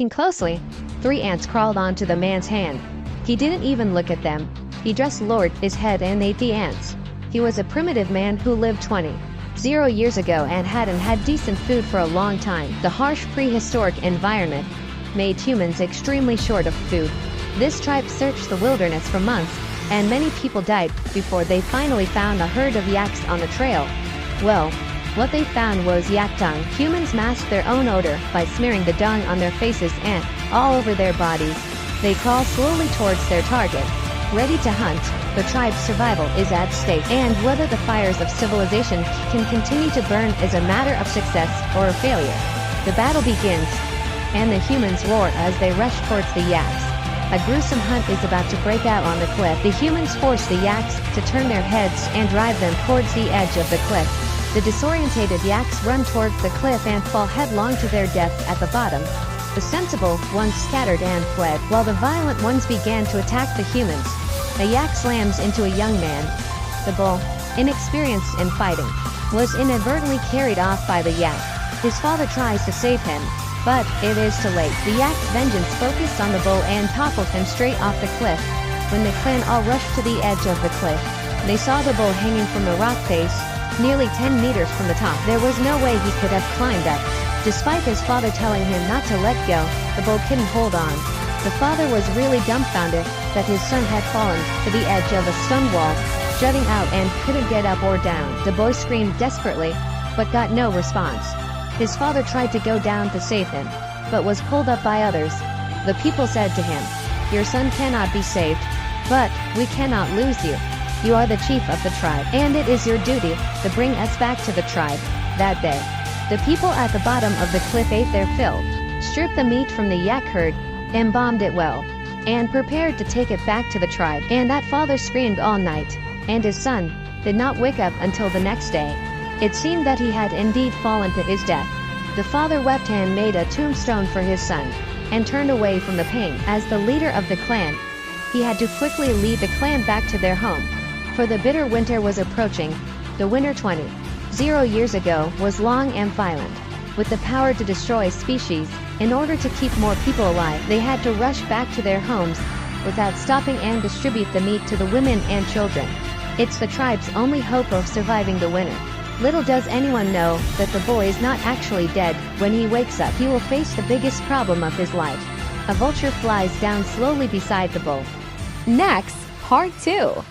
Looking closely, 3 ants crawled onto the man's hand. He didn't even look at them. He just lowered his head and ate the ants. He was a primitive man who lived 20,000 years ago and hadn't had decent food for a long time. The harsh prehistoric environment made humans extremely short of food. This tribe searched the wilderness for months, and many people died before they finally found a herd of yaks on the trail. Well, what they found was yak dung. Humans masked their own odor by smearing the dung on their faces and all over their bodies. They crawl slowly towards their target. Ready to hunt, the tribe's survival is at stake, and whether the fires of civilization can continue to burn is a matter of success or a failure. The battle begins, and the humans roar as they rush towards the yaks. A gruesome hunt is about to break out on the cliff. The humans force the yaks to turn their heads and drive them towards the edge of the cliff. The disorientated yaks run towards the cliff and fall headlong to their death at the bottom. The sensible ones scattered and fled, while the violent ones began to attack the humans. A yak slams into a young man. The bull, inexperienced in fighting, was inadvertently carried off by the yak. His father tries to save him, but it is too late. The yak's vengeance focused on the bull and toppled him straight off the cliff. When the clan all rushed to the edge of the cliff, they saw the bull hanging from the rock face, nearly 10 meters from the top. There was no way he could have climbed up. Despite his father telling him not to let go, the bull couldn't hold on. The father was really dumbfounded that his son had fallen to the edge of a stone wall, jutting out, and couldn't get up or down. The boy screamed desperately, but got no response. His father tried to go down to save him, but was pulled up by others. The people said to him, "Your son cannot be saved, but we cannot lose you. You are the chief of the tribe, and it is your duty to bring us back to the tribe." That day, the people at the bottom of the cliff ate their fill, stripped the meat from the yak herd, embalmed it well, and prepared to take it back to the tribe. And that father screamed all night, and his son did not wake up until the next day. It seemed that he had indeed fallen to his death. The father wept and made a tombstone for his son, and turned away from the pain. As the leader of the clan, he had to quickly lead the clan back to their home, for the bitter winter was approaching. The winter 20,000 years ago was long and violent. With the power to destroy species, in order to keep more people alive, they had to rush back to their homes without stopping and distribute the meat to the women and children. It's the tribe's only hope of surviving the winter. Little does anyone know that the boy is not actually dead. When he wakes up, he will face the biggest problem of his life. A vulture flies down slowly beside the bull. Next, part 2.